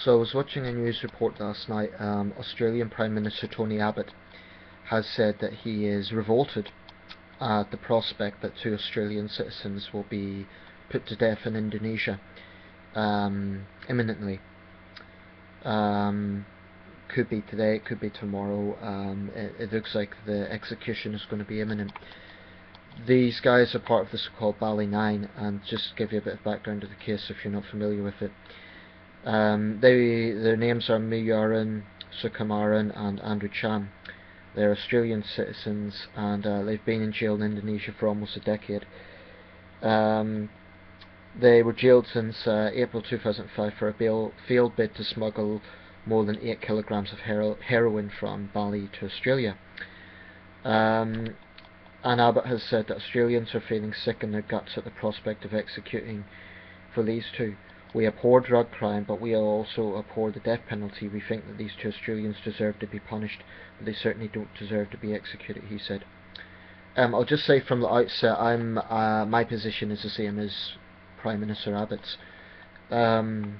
So I was watching a news report last night. Australian Prime Minister Tony Abbott has said that he is revolted at the prospect that 2 Australian citizens will be put to death in Indonesia imminently. Could be today, it could be tomorrow. It looks like the execution is going to be imminent. These guys are part of the so-called Bali Nine, and just to give you a bit of background to the case if you're not familiar with it. Their names are Muyaran, Sukumaran and Andrew Chan. They're Australian citizens, and they've been in jail in Indonesia for almost a decade. They were jailed since April 2005 for a failed bid to smuggle more than 8 kilograms of heroin from Bali to Australia. And Abbott has said that Australians are feeling sick in their guts at the prospect of executing for these two. We abhor drug crime, but we also abhor the death penalty. We think that these 2 Australians deserve to be punished, but they certainly don't deserve to be executed, he said. I'll just say from the outset, my position is the same as Prime Minister Abbott's. Well,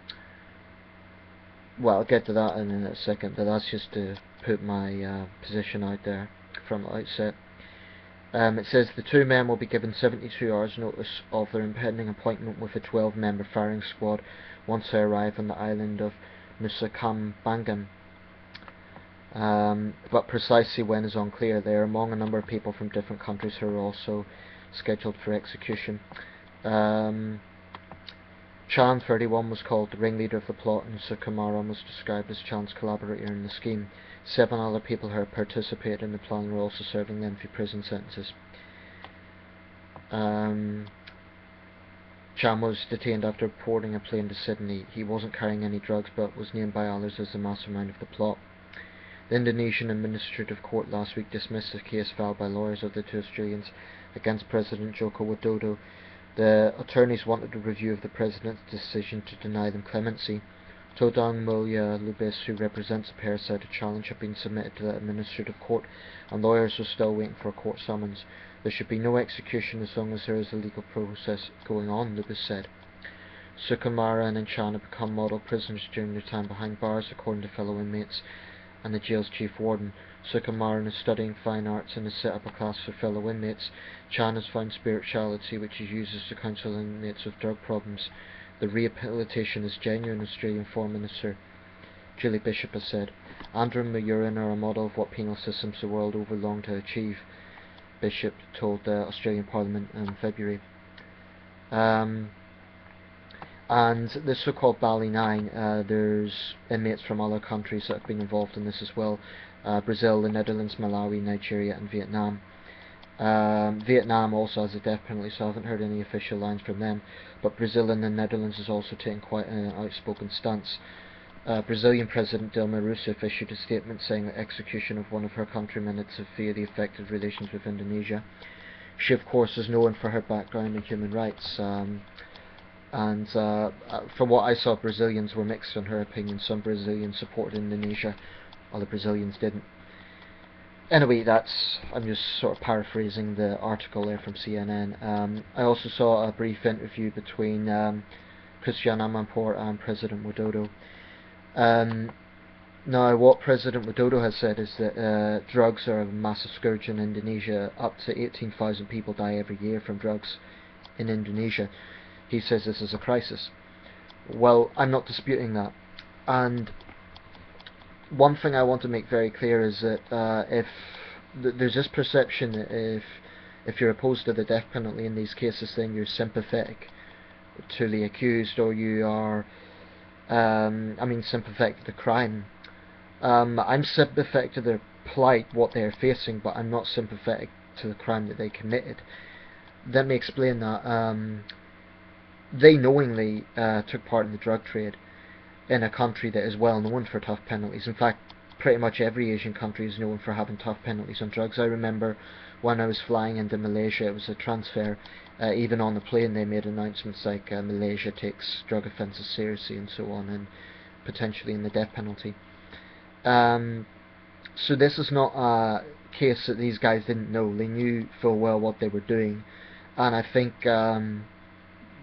I'll get to that in a second, but that's just to put my position out there from the outset. It says the 2 men will be given 72 hours notice of their impending appointment with a 12-member firing squad once they arrive on the island of Nusa Kambangan. But precisely when is unclear. They are among a number of people from different countries who are also scheduled for execution. Chan, 31, was called the ringleader of the plot, and Sukumaran was described as Chan's collaborator in the scheme. 7 other people who had participated in the plan were also serving lengthy prison sentences. Chan was detained after boarding a plane to Sydney. He wasn't carrying any drugs, but was named by others as the mastermind of the plot. The Indonesian Administrative Court last week dismissed the case filed by lawyers of the 2 Australians against President Joko Widodo. The attorneys wanted a review of the President's decision to deny them clemency. Todang Mulya Lubis, who represents the pair, said a challenge had been submitted to the Administrative Court, and lawyers are still waiting for a court summons. There should be no execution as long as there is a legal process going on, Lubis said. Sukumaran and Chan have become model prisoners during their time behind bars, according to fellow inmates and the jail's chief warden. Sukumaran is studying fine arts and has set up a class for fellow inmates. Chan has found spirituality, which he uses to counsel inmates with drug problems. The rehabilitation is genuine, Australian Foreign Minister Julie Bishop has said. Andrew and Muyaran are a model of what penal systems the world over long to achieve, Bishop told the Australian Parliament in February. And the so-called Bali Nine, there's inmates from other countries that have been involved in this as well. Brazil, the Netherlands, Malawi, Nigeria and Vietnam. Vietnam also has a death penalty, so I haven't heard any official lines from them. But Brazil and the Netherlands is also taking quite an outspoken stance. Brazilian President Dilma Rousseff issued a statement saying that execution of one of her countrymen had severely affected relations with Indonesia. She, of course, is known for her background in human rights. From what I saw, Brazilians were mixed on her opinion. Some Brazilians supported Indonesia, other Brazilians didn't. Anyway, I'm just sort of paraphrasing the article there from CNN. I also saw a brief interview between Christian Amanpour and President Widodo. Now, what President Widodo has said is that drugs are a massive scourge in Indonesia. Up to 18,000 people die every year from drugs in Indonesia. He says this is a crisis. Well, I'm not disputing that. And one thing I want to make very clear is that there's this perception that if you're opposed to the death penalty in these cases, then you're sympathetic to the accused, or you are, sympathetic to the crime. I'm sympathetic to their plight, what they're facing, but I'm not sympathetic to the crime that they committed. Let me explain that. They knowingly took part in the drug trade in a country that is well known for tough penalties. In fact, pretty much every Asian country is known for having tough penalties on drugs. I remember when I was flying into Malaysia, it was a transfer. Even on the plane they made announcements like Malaysia takes drug offences seriously and so on, and potentially in the death penalty. So this is not a case that these guys didn't know. They knew full well what they were doing, and I think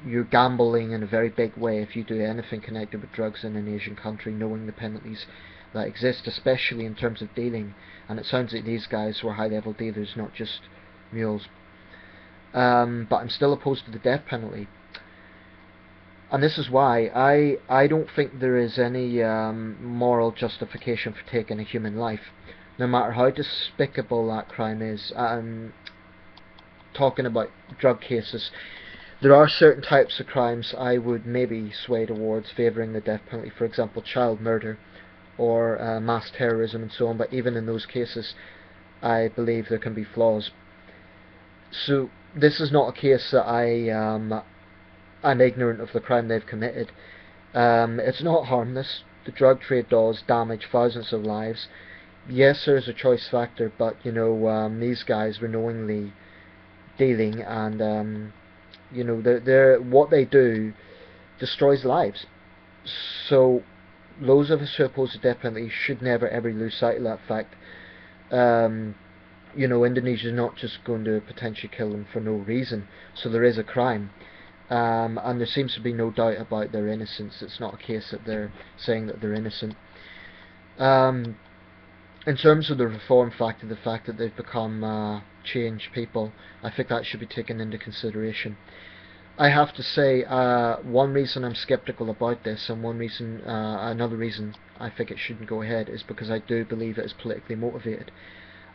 you're gambling in a very big way if you do anything connected with drugs in an Asian country, knowing the penalties that exist, especially in terms of dealing. And it sounds like these guys were high-level dealers, not just mules. But I'm still opposed to the death penalty. And this is why I don't think there is any moral justification for taking a human life, no matter how despicable that crime is. Talking about drug cases, there are certain types of crimes I would maybe sway towards favouring the death penalty, for example child murder or mass terrorism and so on, but even in those cases I believe there can be flaws. So this is not a case that I'm ignorant of the crime they've committed. It's not harmless. The drug trade does damage thousands of lives. Yes, there's a choice factor, but you know, these guys were knowingly dealing, and you know, what they do destroys lives. So those of us who oppose the death penalty should never ever lose sight of that fact. You know, Indonesia is not just going to potentially kill them for no reason, so there is a crime. And there seems to be no doubt about their innocence. It's not a case that they're saying that they're innocent. In terms of the reform factor, the fact that they've become changed people, I think that should be taken into consideration. I have to say, one reason I'm skeptical about this, and another reason I think it shouldn't go ahead, is because I do believe it is politically motivated.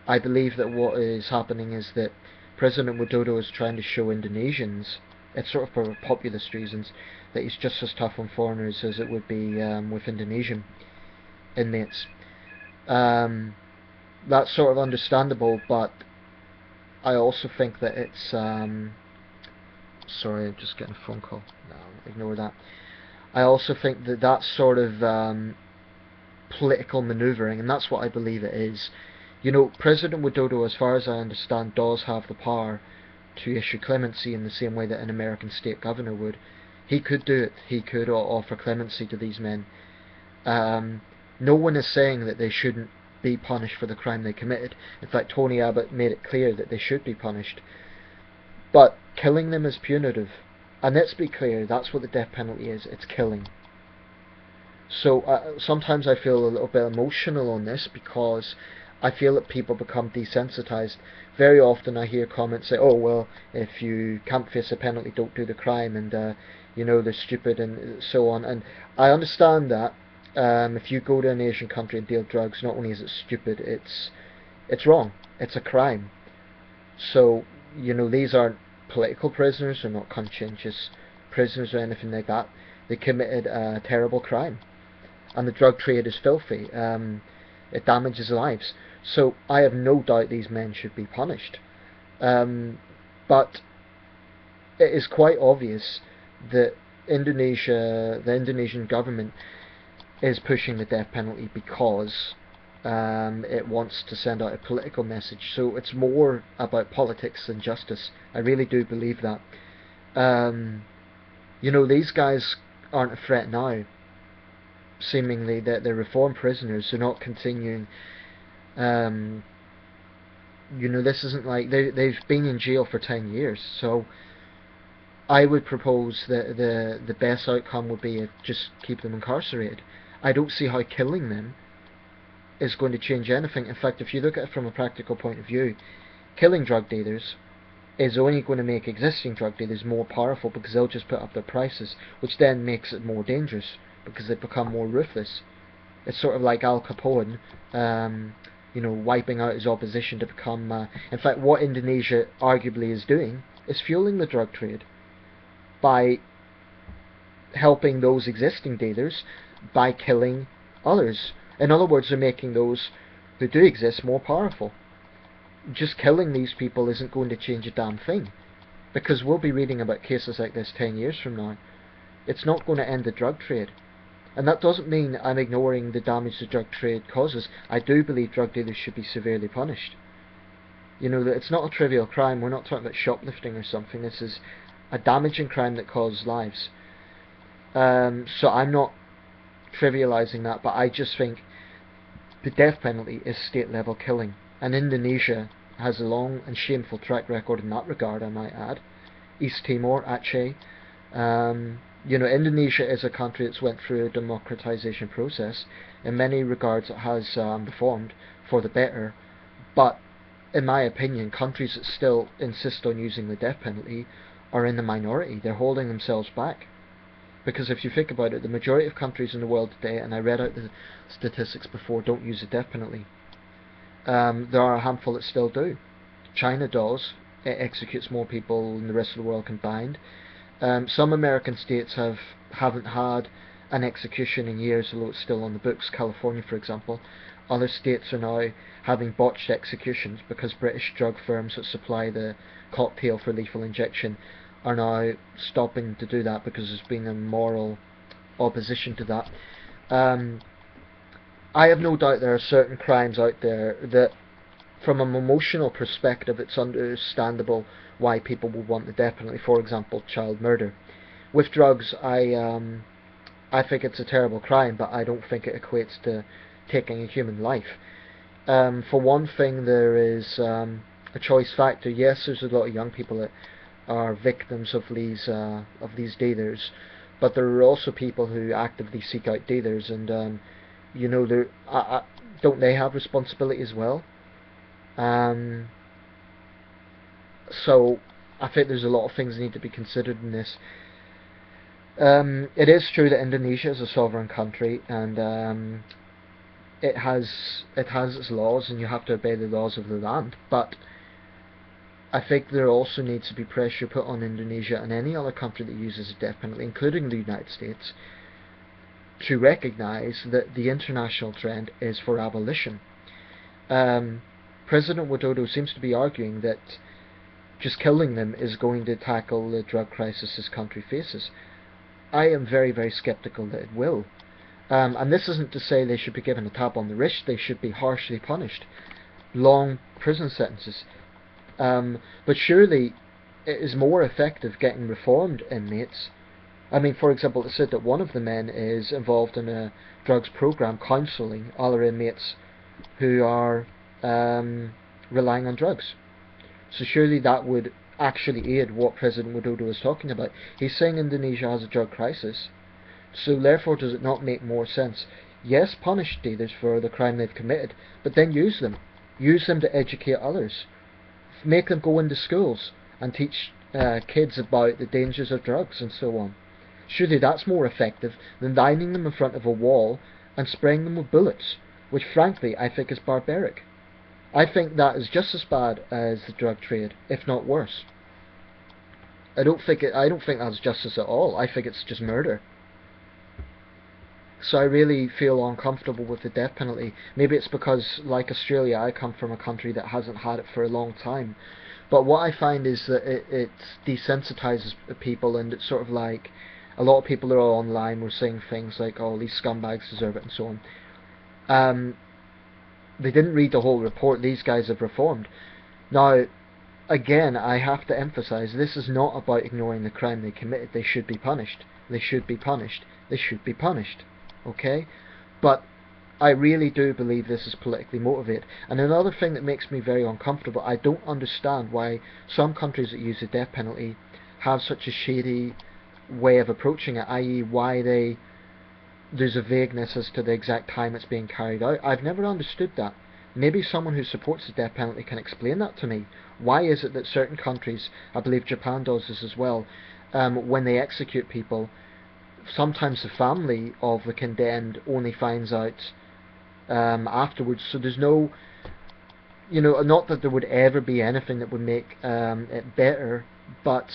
I believe that what is happening is that President Widodo is trying to show Indonesians, it's sort of for populist reasons, that he's just as tough on foreigners as it would be with Indonesian inmates. That's sort of understandable, but I also think that it's sorry, I'm just getting a phone call. No, ignore that. I also think that that's sort of political manoeuvring, and that's what I believe it is. You know, President Widodo, as far as I understand, does have the power to issue clemency in the same way that an American state governor would. He could do it. He could offer clemency to these men. No one is saying that they shouldn't be punished for the crime they committed. In fact, Tony Abbott made it clear that they should be punished. But killing them is punitive. And let's be clear, that's what the death penalty is. It's killing. So sometimes I feel a little bit emotional on this, because I feel that people become desensitized. Very often I hear comments say, oh well, if you can't face a penalty, don't do the crime, and you know, they're stupid and so on. And I understand that. If you go to an Asian country and deal drugs, not only is it stupid, it's wrong. It's a crime. So, you know, these aren't political prisoners, they're not conscientious prisoners or anything like that. They committed a terrible crime. And the drug trade is filthy. It damages lives. So I have no doubt these men should be punished. But it is quite obvious that the Indonesian government is pushing the death penalty because it wants to send out a political message. So it's more about politics than justice. I really do believe that. You know, these guys aren't a threat now. Seemingly that they're reformed prisoners, they're not continuing. You know, this isn't like they've been in jail for 10 years. So I would propose that the best outcome would be just keep them incarcerated. I don't see how killing them is going to change anything. In fact, if you look at it from a practical point of view, killing drug dealers is only going to make existing drug dealers more powerful, because they'll just put up their prices, which then makes it more dangerous, because they become more ruthless. It's sort of like Al Capone, you know, wiping out his opposition to become... in fact, what Indonesia arguably is doing is fueling the drug trade by helping those existing dealers by killing others. In other words, they're making those who do exist more powerful. Just killing these people isn't going to change a damn thing, because we'll be reading about cases like this 10 years from now. It's not going to end the drug trade. And that doesn't mean I'm ignoring the damage the drug trade causes. I do believe drug dealers should be severely punished. You know, that it's not a trivial crime. We're not talking about shoplifting or something. This is a damaging crime that causes lives. So I'm not trivializing that, but I just think the death penalty is state level killing, and Indonesia has a long and shameful track record in that regard, I might add. East Timor, Aceh, You know, Indonesia is a country that's went through a democratization process. In many regards, it has reformed for the better, but in my opinion, countries that still insist on using the death penalty are in the minority. They're holding themselves back. Because if you think about it, the majority of countries in the world today, and I read out the statistics before, don't use the death penalty. There are a handful that still do. China does. It executes more people than the rest of the world combined. Some American states haven't had an execution in years, although it's still on the books. California, for example. Other states are now having botched executions because British drug firms that supply the cocktail for lethal injection are now stopping to do that because there's been a moral opposition to that. I have no doubt there are certain crimes out there that, from an emotional perspective, it's understandable why people would want the death penalty. For example, child murder. With drugs, I think it's a terrible crime, but I don't think it equates to taking a human life. For one thing, there is a choice factor. Yes, there's a lot of young people that are victims of these dealers, but there are also people who actively seek out dealers, and you know, don't they have responsibility as well? So I think there's a lot of things that need to be considered in this. It is true that Indonesia is a sovereign country, and it has its laws, and you have to obey the laws of the land. But I think there also needs to be pressure put on Indonesia and any other country that uses the death penalty, including the United States, to recognise that the international trend is for abolition. President Widodo seems to be arguing that just killing them is going to tackle the drug crisis this country faces. I am very, very sceptical that it will. And this isn't to say they should be given a tap on the wrist. They should be harshly punished. Long prison sentences. But surely it is more effective getting reformed inmates. I mean, for example, it said that one of the men is involved in a drugs program counselling other inmates who are relying on drugs. So surely that would actually aid what President Widodo is talking about. He's saying Indonesia has a drug crisis, so therefore does it not make more sense? Yes, punish dealers for the crime they've committed, but then use them. Use them to educate others. Make them go into schools and teach kids about the dangers of drugs and so on. Surely that's more effective than lining them in front of a wall and spraying them with bullets, which frankly I think is barbaric. I think that is just as bad as the drug trade, if not worse. I don't think that's justice at all. I think it's just murder. So I really feel uncomfortable with the death penalty. Maybe it's because, like Australia, I come from a country that hasn't had it for a long time. But what I find is that it desensitizes people, and it's sort of like a lot of people that are online were saying things like, "Oh, these scumbags deserve it," and so on. They didn't read the whole report. These guys have reformed. Now, again, I have to emphasize, this is not about ignoring the crime they committed. They should be punished. They should be punished. They should be punished. Okay? But I really do believe this is politically motivated. And another thing that makes me very uncomfortable, I don't understand why some countries that use the death penalty have such a shady way of approaching it, i.e. why there's a vagueness as to the exact time it's being carried out. I've never understood that. Maybe someone who supports the death penalty can explain that to me. Why is it that certain countries, I believe Japan does this as well, when they execute people, sometimes the family of the condemned only finds out afterwards, so there's no, not that there would ever be anything that would make it better, but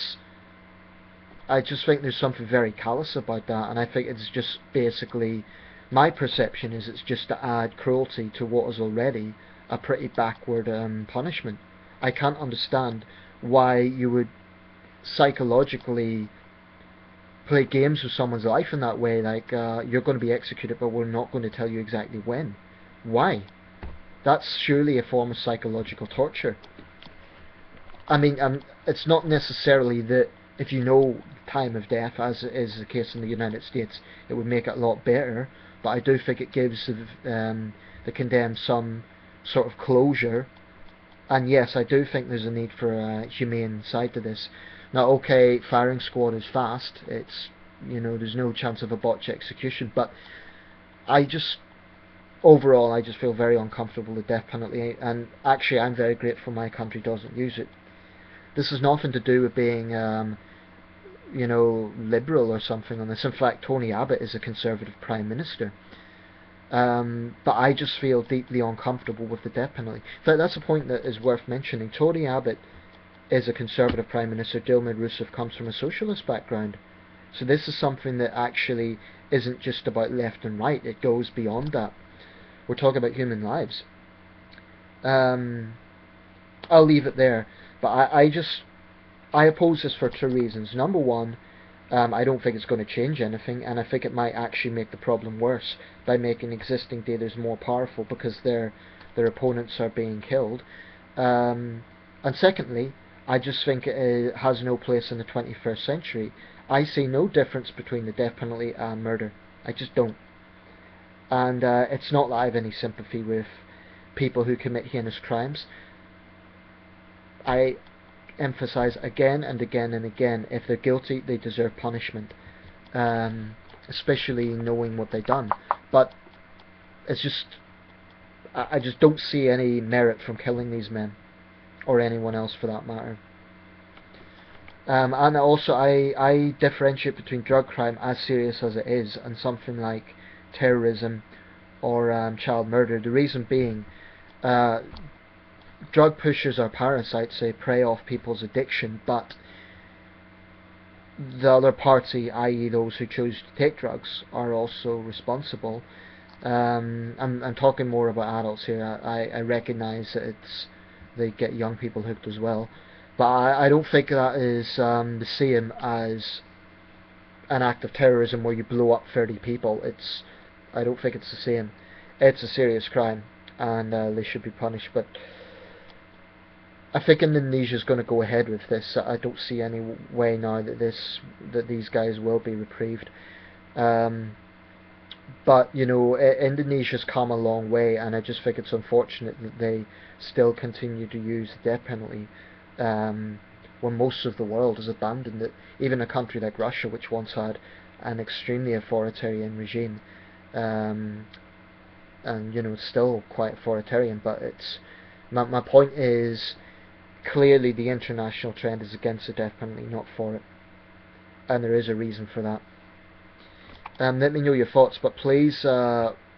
I just think there's something very callous about that, and I think it's just basically, my perception is it's just to add cruelty to what is already a pretty backward punishment. I can't understand why you would psychologically play games with someone's life in that way, like you're going to be executed but we're not going to tell you exactly when. Why? That's surely a form of psychological torture. I mean, it's not necessarily that if you know time of death, as is the case in the United States, it would make it a lot better, but I do think it gives the condemned some sort of closure. And yes, I do think there's a need for a humane side to this. Now, okay, firing squad is fast. It's, you know, there's no chance of a botched execution, but I just, overall, I just feel very uncomfortable with the death penalty, and actually I'm very grateful my country doesn't use it. This has nothing to do with being, you know, liberal or something on this. In fact, Tony Abbott is a Conservative Prime Minister. But I just feel deeply uncomfortable with the death penalty. In fact, that's a point that is worth mentioning. Tony Abbott is a Conservative Prime Minister. Dilma Rousseff comes from a socialist background. So this is something that actually isn't just about left and right. It goes beyond that. We're talking about human lives. I'll leave it there. But I oppose this for two reasons. Number one, I don't think it's going to change anything, and I think it might actually make the problem worse by making existing dealers more powerful because their opponents are being killed. And secondly, I just think it has no place in the 21st century. I see no difference between the death penalty and murder. I just don't. And it's not that I have any sympathy with people who commit heinous crimes. I emphasize again and again and again, if they're guilty, they deserve punishment, especially knowing what they've done. But it's just, I just don't see any merit from killing these men, or anyone else for that matter. And also, I differentiate between drug crime, as serious as it is, and something like terrorism or child murder. The reason being, drug pushers are parasites. They prey off people's addiction, but the other party, i.e. those who choose to take drugs, are also responsible. I'm talking more about adults here. I recognise that they get young people hooked as well, but I don't think that is the same as an act of terrorism where you blow up 30 people. I don't think it's the same. It's a serious crime, and they should be punished. But I think Indonesia is going to go ahead with this. I don't see any way now that these guys will be reprieved. But you know, Indonesia's come a long way, and I just think it's unfortunate that they still continue to use the death penalty when most of the world has abandoned it. Even a country like Russia, which once had an extremely authoritarian regime, and you know, it's still quite authoritarian. But it's my point is, clearly the international trend is against the death penalty, not for it, and there is a reason for that. Let me know your thoughts, but please,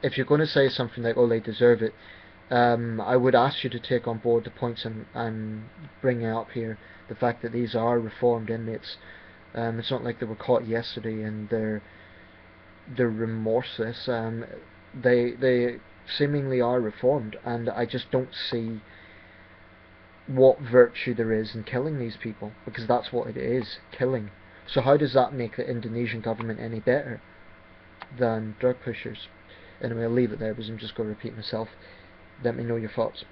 if you're going to say something like, oh, they deserve it, I would ask you to take on board the points I'm bringing up here. The fact that these are reformed inmates. It's not like they were caught yesterday and they're remorseless. They seemingly are reformed, and I just don't see what virtue there is in killing these people, because that's what it is, killing. So how does that make the Indonesian government any better than drug pushers? Anyway, I'll leave it there because I'm just going to repeat myself. Let me know your thoughts.